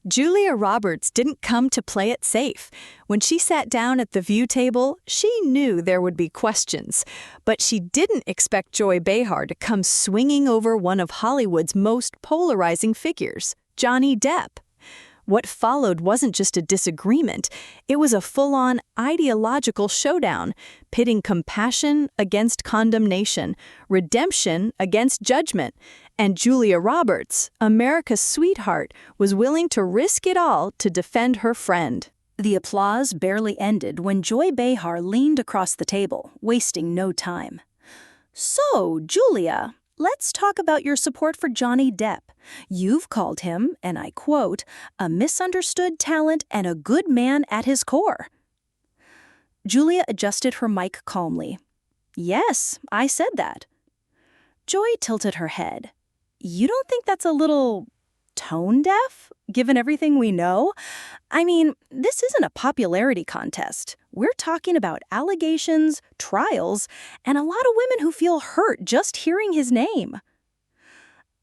Julia Roberts didn't come to play it safe. When she sat down at the view table, she knew there would be questions. But she didn't expect Joy Behar to come swinging over one of Hollywood's most polarizing figures, Johnny Depp. What followed wasn't just a disagreement, it was a full-on ideological showdown, pitting compassion against condemnation, redemption against judgment. And Julia Roberts, America's sweetheart, was willing to risk it all to defend her friend. The applause barely ended when Joy Behar leaned across the table, wasting no time. "So, Julia, let's talk about your support for Johnny Depp. You've called him, and I quote, a misunderstood talent and a good man at his core." Julia adjusted her mic calmly. "Yes, I said that." Joy tilted her head. "You don't think that's a little tone deaf, given everything we know? I mean, this isn't a popularity contest. We're talking about allegations, trials, and a lot of women who feel hurt just hearing his name."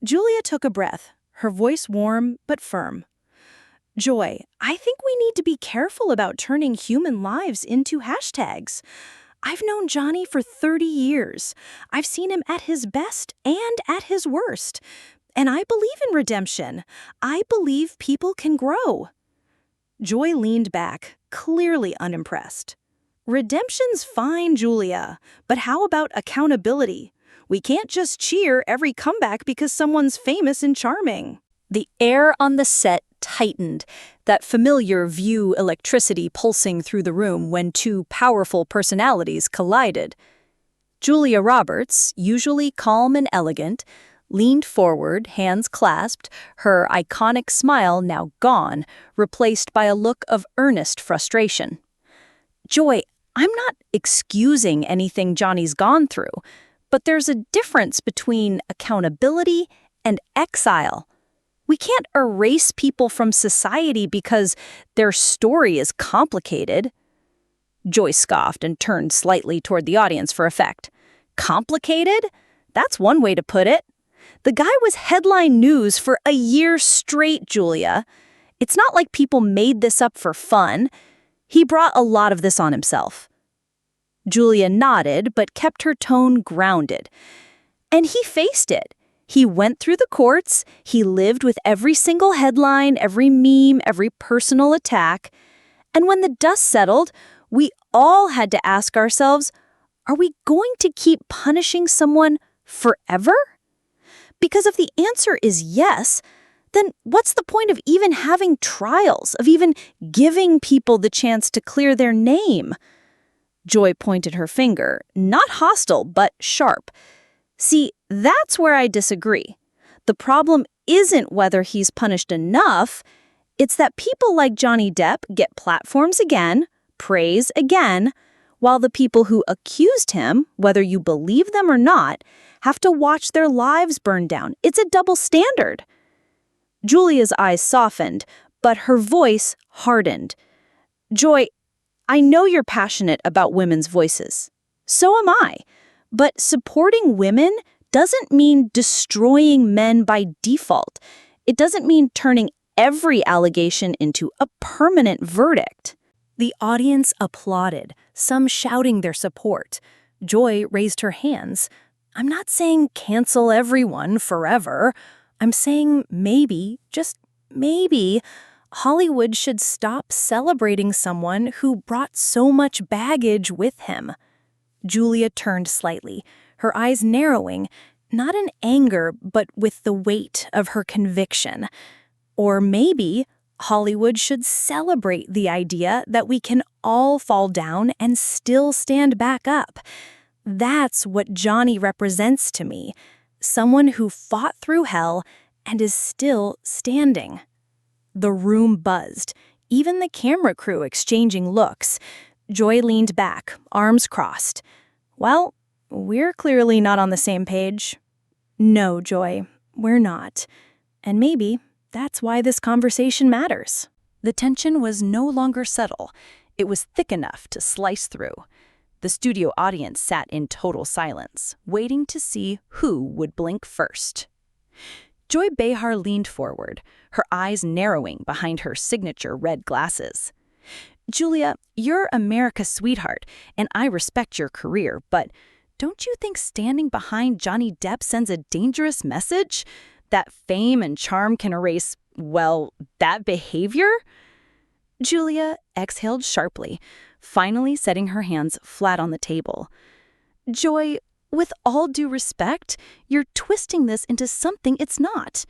Julia took a breath, her voice warm but firm. "Joy, I think we need to be careful about turning human lives into hashtags. I've known Johnny for 30 years. I've seen him at his best and at his worst. And I believe in redemption. I believe people can grow." Joy leaned back, clearly unimpressed. "Redemption's fine, Julia, but how about accountability? We can't just cheer every comeback because someone's famous and charming." The air on the set tightened, that familiar view electricity pulsing through the room when two powerful personalities collided. Julia Roberts, usually calm and elegant, leaned forward, hands clasped, her iconic smile now gone, replaced by a look of earnest frustration. "Joy, I'm not excusing anything Johnny's gone through, but there's a difference between accountability and exile. We can't erase people from society because their story is complicated." Joy scoffed and turned slightly toward the audience for effect. "Complicated? That's one way to put it. The guy was headline news for a year straight, Julia. It's not like people made this up for fun. He brought a lot of this on himself." Julia nodded but kept her tone grounded. "And he faced it. He went through the courts, he lived with every single headline, every meme, every personal attack. And when the dust settled, we all had to ask ourselves, are we going to keep punishing someone forever? Because if the answer is yes, then what's the point of even having trials, of even giving people the chance to clear their name?" Joy pointed her finger, not hostile, but sharp. "See, that's where I disagree. The problem isn't whether he's punished enough. It's that people like Johnny Depp get platforms again, praise again, while the people who accused him, whether you believe them or not, have to watch their lives burn down. It's a double standard." Julia's eyes softened, but her voice hardened. "Joy, I know you're passionate about women's voices. So am I. But supporting women doesn't mean destroying men by default. It doesn't mean turning every allegation into a permanent verdict." The audience applauded, some shouting their support. Joy raised her hands. "I'm not saying cancel everyone forever. I'm saying maybe, just maybe, Hollywood should stop celebrating someone who brought so much baggage with him." Julia turned slightly, her eyes narrowing, not in anger, but with the weight of her conviction. Or maybe Hollywood should celebrate the idea that we can all fall down and still stand back up. That's what Johnny represents to me, someone who fought through hell and is still standing. The room buzzed, even the camera crew exchanging looks. Joy leaned back, arms crossed. "Well, we're clearly not on the same page." "No, Joy, we're not. And maybe that's why this conversation matters." The tension was no longer subtle. It was thick enough to slice through. The studio audience sat in total silence, waiting to see who would blink first. Joy Behar leaned forward, her eyes narrowing behind her signature red glasses. Julia, you're America's sweetheart, and I respect your career, but don't you think standing behind Johnny Depp sends a dangerous message? That fame and charm can erase, well, that behavior? Julia exhaled sharply, finally setting her hands flat on the table. Joy, with all due respect, you're twisting this into something it's not.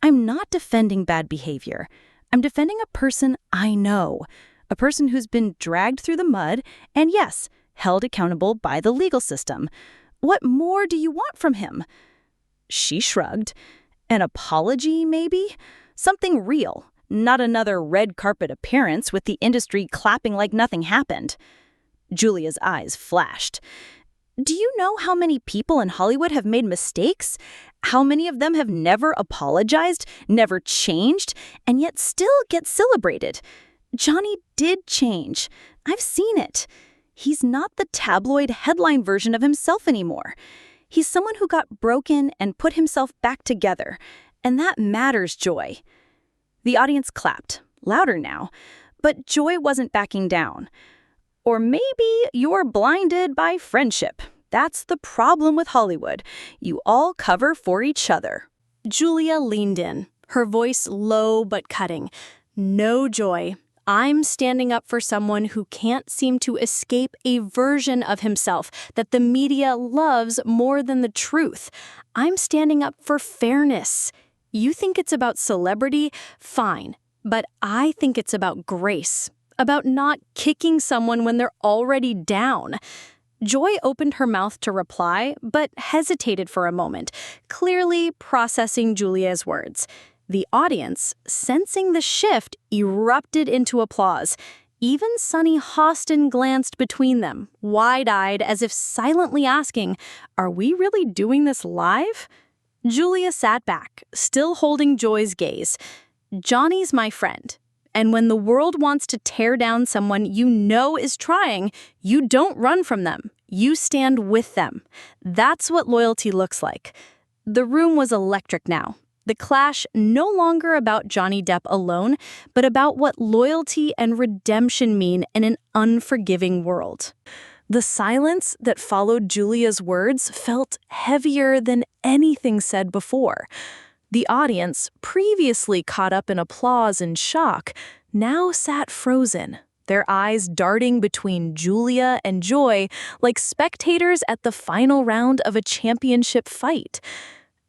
I'm not defending bad behavior. I'm defending a person I know, a person who's been dragged through the mud and, yes, held accountable by the legal system. What more do you want from him? She shrugged. An apology, maybe? Something real, not another red carpet appearance with the industry clapping like nothing happened. Julia's eyes flashed. Do you know how many people in Hollywood have made mistakes? How many of them have never apologized, never changed, and yet still get celebrated? Johnny did change. I've seen it. He's not the tabloid headline version of himself anymore. He's someone who got broken and put himself back together. And that matters, Joy. The audience clapped, louder now, but Joy wasn't backing down. Or maybe you're blinded by friendship. That's the problem with Hollywood. You all cover for each other. Julia leaned in, her voice low but cutting. No, Joy. I'm standing up for someone who can't seem to escape a version of himself that the media loves more than the truth. I'm standing up for fairness. You think it's about celebrity? Fine. But I think it's about grace, about not kicking someone when they're already down. Joy opened her mouth to reply, but hesitated for a moment, clearly processing Julia's words. The audience, sensing the shift, erupted into applause. Even Sunny Hostin glanced between them, wide-eyed as if silently asking, "Are we really doing this live?" Julia sat back, still holding Joy's gaze. Johnny's my friend. And when the world wants to tear down someone you know is trying, you don't run from them. You stand with them. That's what loyalty looks like. The room was electric now. The clash no longer about Johnny Depp alone, but about what loyalty and redemption mean in an unforgiving world. The silence that followed Julia's words felt heavier than anything said before. The audience, previously caught up in applause and shock, now sat frozen, their eyes darting between Julia and Joy like spectators at the final round of a championship fight.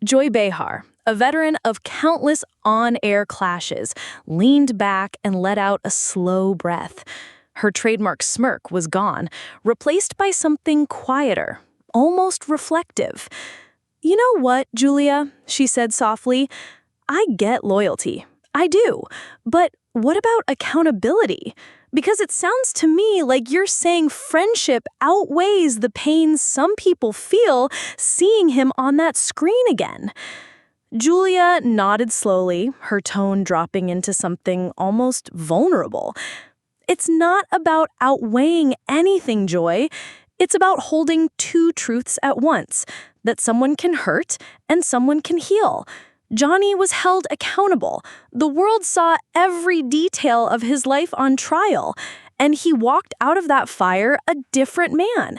Joy Behar, a veteran of countless on-air clashes, leaned back and let out a slow breath. Her trademark smirk was gone, replaced by something quieter, almost reflective. "You know what, Julia?" she said softly. "I get loyalty. I do. But what about accountability? Because it sounds to me like you're saying friendship outweighs the pain some people feel seeing him on that screen again." Julia nodded slowly, her tone dropping into something almost vulnerable. "It's not about outweighing anything, Joy. It's about holding two truths at once, that someone can hurt and someone can heal. Johnny was held accountable. The world saw every detail of his life on trial, and he walked out of that fire a different man.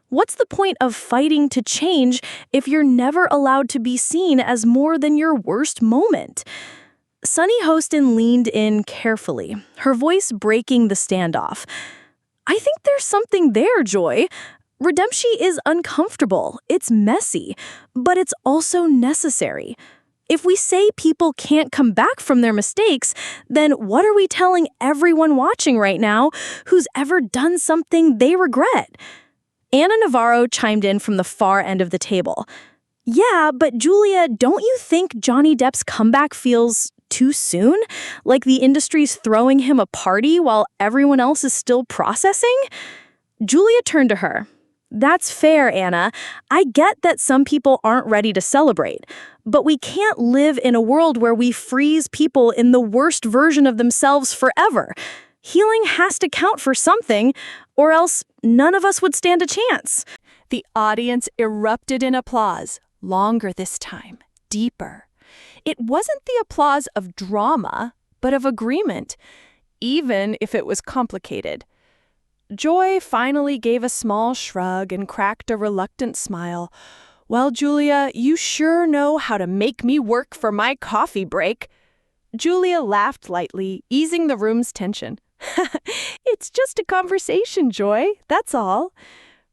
What's the point of fighting to change if you're never allowed to be seen as more than your worst moment?" Sunny Hostin leaned in carefully, her voice breaking the standoff. "I think there's something there, Joy. Redemption is uncomfortable, it's messy, but it's also necessary. If we say people can't come back from their mistakes, then what are we telling everyone watching right now who's ever done something they regret?" Anna Navarro chimed in from the far end of the table. "Yeah, but Julia, don't you think Johnny Depp's comeback feels too soon? Like the industry's throwing him a party while everyone else is still processing?" Julia turned to her. "That's fair, Anna. I get that some people aren't ready to celebrate, but we can't live in a world where we freeze people in the worst version of themselves forever. Healing has to count for something, or else none of us would stand a chance." The audience erupted in applause, longer this time, deeper. It wasn't the applause of drama, but of agreement, even if it was complicated. Joy finally gave a small shrug and cracked a reluctant smile. "Well, Julia, you sure know how to make me work for my coffee break." Julia laughed lightly, easing the room's tension. "It's just a conversation, Joy, that's all."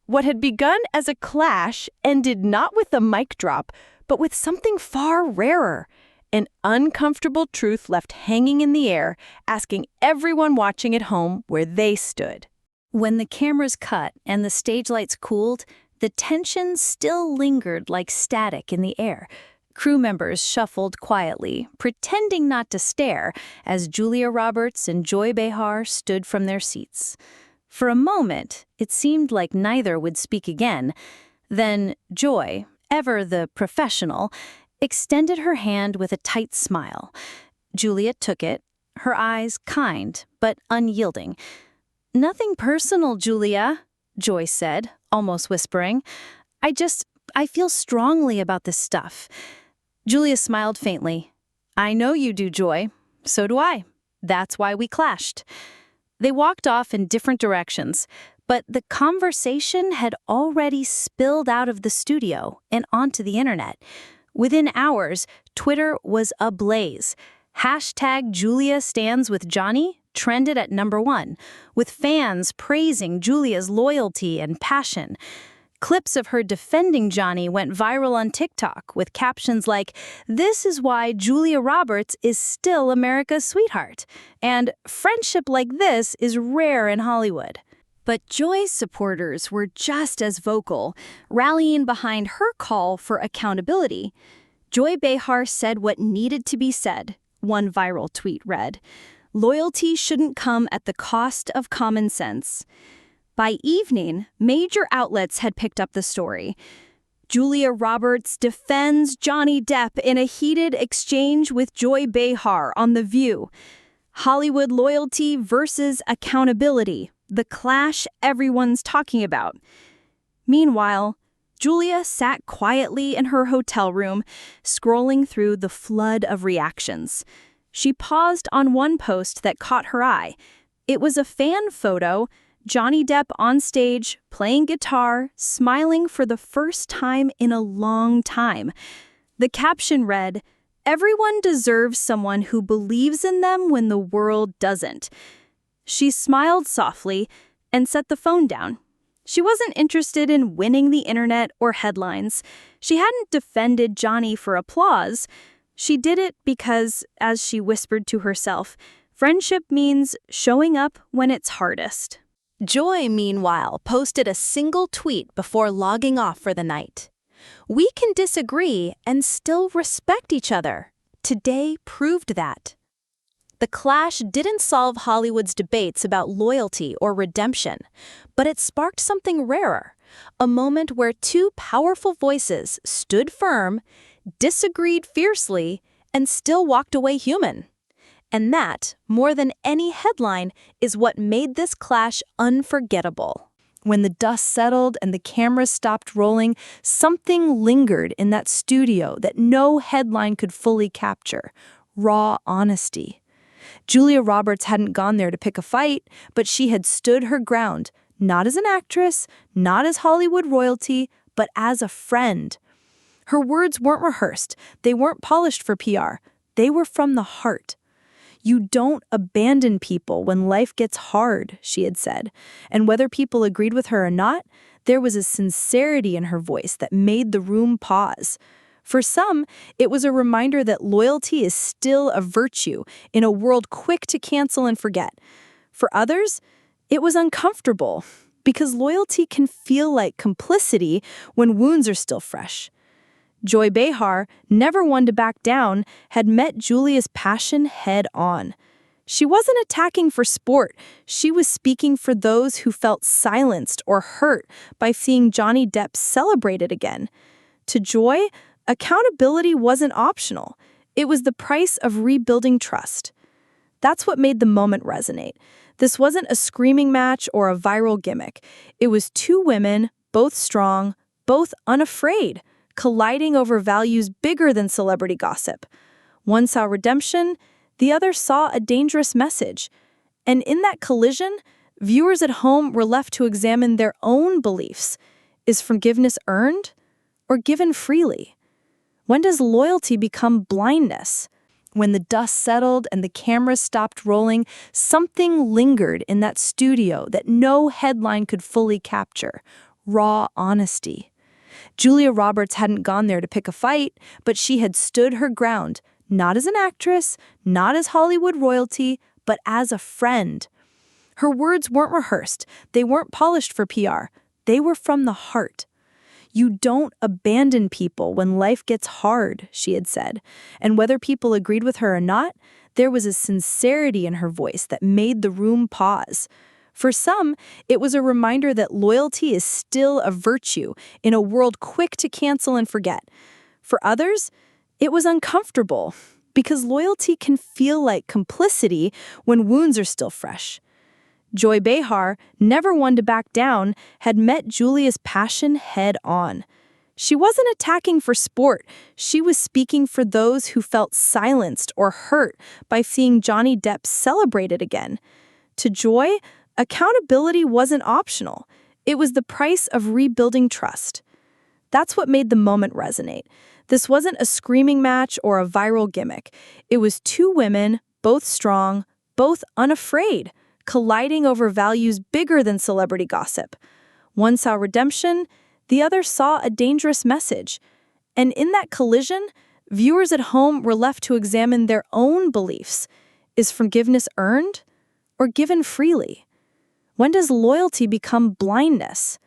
What had begun as a clash ended not with a mic drop, but with something far rarer, an uncomfortable truth left hanging in the air, asking everyone watching at home where they stood. When the cameras cut and the stage lights cooled, the tension still lingered like static in the air. Crew members shuffled quietly, pretending not to stare, as Julia Roberts and Joy Behar stood from their seats. For a moment, it seemed like neither would speak again. Then Joy, ever the professional, extended her hand with a tight smile. Julia took it, her eyes kind but unyielding. "Nothing personal, Julia," Joy said, almost whispering. I feel strongly about this stuff." Julia smiled faintly. "I know you do, Joy. So do I. That's why we clashed." They walked off in different directions, but the conversation had already spilled out of the studio and onto the internet. Within hours, Twitter was ablaze. Hashtag Julia stands with Johnny trended at #1, with fans praising Julia's loyalty and passion. Clips of her defending Johnny went viral on TikTok with captions like, "This is why Julia Roberts is still America's sweetheart," and "Friendship like this is rare in Hollywood." But Joy's supporters were just as vocal, rallying behind her call for accountability. Joy Behar said what needed to be said, one viral tweet read. "Loyalty shouldn't come at the cost of common sense." By evening, major outlets had picked up the story. Julia Roberts defends Johnny Depp in a heated exchange with Joy Behar on The View. Hollywood loyalty versus accountability, the clash everyone's talking about. Meanwhile, Julia sat quietly in her hotel room, scrolling through the flood of reactions. She paused on one post that caught her eye. It was a fan photo, Johnny Depp on stage, playing guitar, smiling for the first time in a long time. The caption read, "Everyone deserves someone who believes in them when the world doesn't." She smiled softly and set the phone down. She wasn't interested in winning the internet or headlines. She hadn't defended Johnny for applause. She did it because, as she whispered to herself, friendship means showing up when it's hardest. Joy, meanwhile, posted a single tweet before logging off for the night. "We can disagree and still respect each other. Today proved that." The clash didn't solve Hollywood's debates about loyalty or redemption, but it sparked something rarer, a moment where two powerful voices stood firm, disagreed fiercely, and still walked away human. And that, more than any headline, is what made this clash unforgettable. When the dust settled and the cameras stopped rolling, something lingered in that studio that no headline could fully capture: raw honesty. Julia Roberts hadn't gone there to pick a fight, but she had stood her ground, not as an actress, not as Hollywood royalty, but as a friend. Her words weren't rehearsed, they weren't polished for PR, they were from the heart. "You don't abandon people when life gets hard," she had said. And whether people agreed with her or not, there was a sincerity in her voice that made the room pause. For some, it was a reminder that loyalty is still a virtue in a world quick to cancel and forget. For others, it was uncomfortable because loyalty can feel like complicity when wounds are still fresh. Joy Behar, never one to back down, had met Julia's passion head on. She wasn't attacking for sport. She was speaking for those who felt silenced or hurt by seeing Johnny Depp celebrated again. To Joy, accountability wasn't optional. It was the price of rebuilding trust. That's what made the moment resonate. This wasn't a screaming match or a viral gimmick. It was two women, both strong, both unafraid, colliding over values bigger than celebrity gossip. One saw redemption, the other saw a dangerous message. And in that collision, viewers at home were left to examine their own beliefs. Is forgiveness earned or given freely? When does loyalty become blindness? When the dust settled and the cameras stopped rolling, something lingered in that studio that no headline could fully capture: raw honesty. Julia Roberts hadn't gone there to pick a fight, but she had stood her ground, not as an actress, not as Hollywood royalty, but as a friend. Her words weren't rehearsed, they weren't polished for PR, they were from the heart. You don't abandon people when life gets hard, she had said, and whether people agreed with her or not, there was a sincerity in her voice that made the room pause. For some, it was a reminder that loyalty is still a virtue in a world quick to cancel and forget. For others, it was uncomfortable because loyalty can feel like complicity when wounds are still fresh. Joy Behar, never one to back down, had met Julia's passion head on. She wasn't attacking for sport. She was speaking for those who felt silenced or hurt by seeing Johnny Depp celebrated again. To Joy, accountability wasn't optional. It was the price of rebuilding trust. That's what made the moment resonate. This wasn't a screaming match or a viral gimmick. It was two women, both strong, both unafraid, colliding over values bigger than celebrity gossip. One saw redemption, the other saw a dangerous message. And in that collision, viewers at home were left to examine their own beliefs. Is forgiveness earned or given freely? When does loyalty become blindness?